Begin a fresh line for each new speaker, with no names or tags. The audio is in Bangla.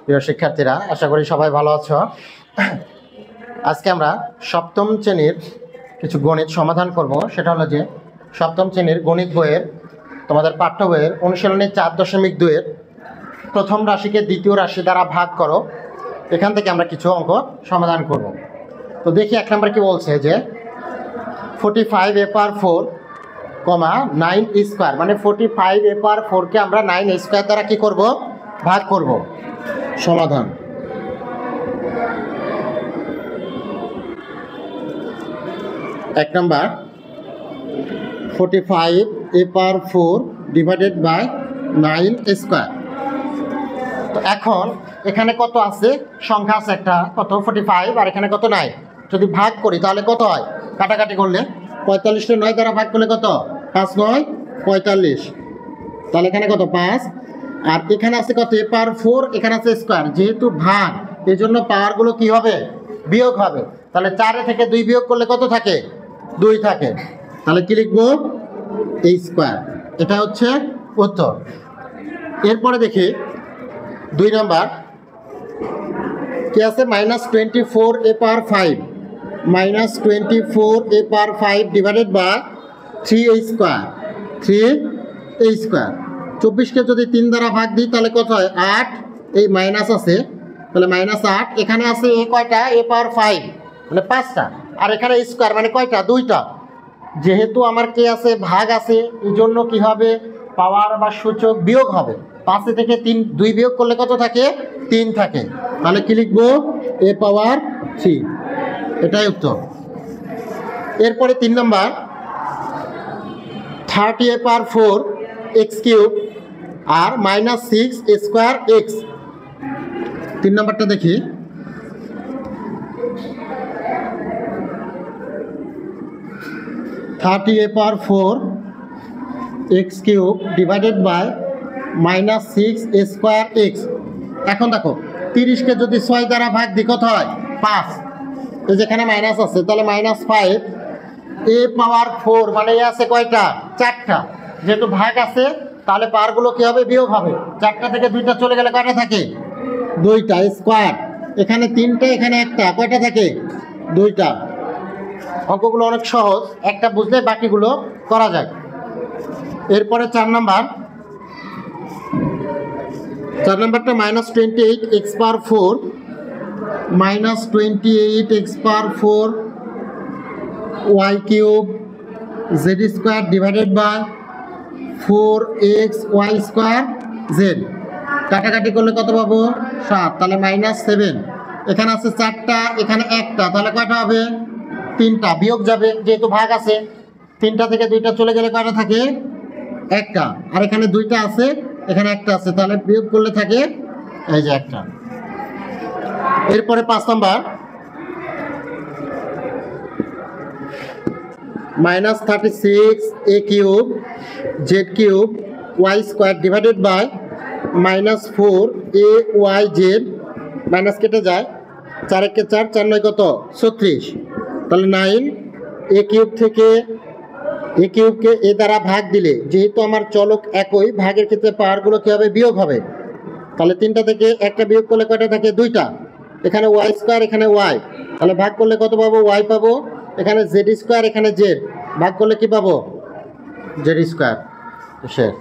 প্রিয় শিক্ষার্থীরা, আশা করি সবাই ভালো আছো। আজকে আমরা সপ্তম শ্রেণীর কিছু গণিত সমাধান করব। সেটা হলো যে সপ্তম শ্রেণীর গণিত বইয়ের তোমাদের পাঠ্য বইয়ের অনুশীলনী 4.2-এর প্রথম রাশিকে দ্বিতীয় রাশি দ্বারা ভাগ করো। এখান থেকে আমরা কিছু অঙ্ক সমাধান করব। তো দেখি 1 নম্বর কি বলছে যে 45a/4, 9 স্কোয়ার, মানে 45a/4-কে আমরা 9 স্কোয়ার দ্বারা কি করব? ভাগ করব। সমাধান। এক নম্বর 45a/4 ডিভাইডেড বাই 9 স্কোয়ার। তো এখন এখানে কত আছে? সংখ্যা আছে একটা, কত? 45, আর এখানে কত? 9। যদি ভাগ করি তাহলে কত হয়? কাটাকাটি করলে 45টা 9 দ্বারা ভাগ করলে কত? 5 9 45। তাহলে এখানে কত? 5। আর এখানে আছে কত? a/4, এখানে আছে স্কোয়ার। যেহেতু ভাগ, এই জন্য পাওয়ারগুলো কি হবে? বিয়োগ হবে। তাহলে 4 থেকে 2 বিয়োগ করলে কত থাকে? 2 থাকে। তাহলে কি লিখবো? a square. এটা হচ্ছে উত্তর। এরপরে দেখি 2 নম্বর কি আছে? -24a/5, -24a/5 divided by 3a square. 3a square. 24কে যদি 3 দ্বারা ভাগ দিই তাহলে কত হয়? 8। এই মাইনাস আছে, তাহলে -8। এখানে আছে এ কয়টা? a/5, মানে 5টা। আর এখানে স্কোয়ার, মানে কয়টা? 2টা। যেহেতু আমার কি আছে? ভাগ আছে, এই জন্য কি হবে? পাওয়ার বা সূচক বিয়োগ হবে। 5 থেকে 2 বিয়োগ করলে কত থাকে? 3 থাকে। তাহলে কি লিখবো? a⁻3। এটাই উত্তর। এরপরে 3 নম্বর 30a/4 x³ আর -6 স্কোয়ার x। 3 নম্বরটা দেখি। (30a/4 x³ divided by -6 square x। এখন দেখো 30কে যদি 6 দ্বারা ভাগ দিই কত হয়? 5। এই যেখানে মাইনাস আছে, তাহলে -5 a⁻4, মানে এ আছে কয়টা? 4টা। যেহেতু ভাগ আছে তাহলে পাওয়ারগুলো কি হবে? বিয়োগ হবে। 4টা থেকে 2টা চলে গেলে কয়টা থাকে? 2টা স্কোয়ার। এখানে 3টা, এখানে 1টা, কয়টা থাকে? 2টা। অঙ্কগুলো অনেক সহজ, একটা বুঝলে বাকিগুলো করা যায়। এরপরে 4 নম্বরটা -28x/4, -28x/4 y³ z² divided by 4xy² z। কাটাকাটি করলে কত পাবো? 7। তাহলে -7। এখানে আছে 4টা, এখানে 1টা, তাহলে কয়টা হবে? 3টা। বিয়োগ যাবে, যেহেতু ভাগ আছে। 3টা থেকে 2টা চলে গেলে কয়টা থাকে? 1টা। আর এখানে 2টা আছে, এখানে 1টা আছে, তাহলে বিয়োগ করলে থাকে এই যে 1টা। এরপরে 5 নম্বর -36a³ z³ y² divided by -4ayz। Minus কেটে যায়, 4 একে 4, 4 9 কত? 36। তাহলে 9a³ থেকে a³ এ দ্বারা ভাগ দিলে, যেহেতু আমার চলক একই, ভাগের ক্ষেত্রে পাওয়ারগুলো কি হবে? বিয়োগ হবে। তাহলে 3টা থেকে 1টা বিয়োগ করলে কয়টা থাকে? 2টা। এখানে y², এখানে y, তাহলে ভাগ করলে কত পাবো? y পাবো। এখানে z², এখানে z, ভাগ করলে কি পাবো? z²। শেষ।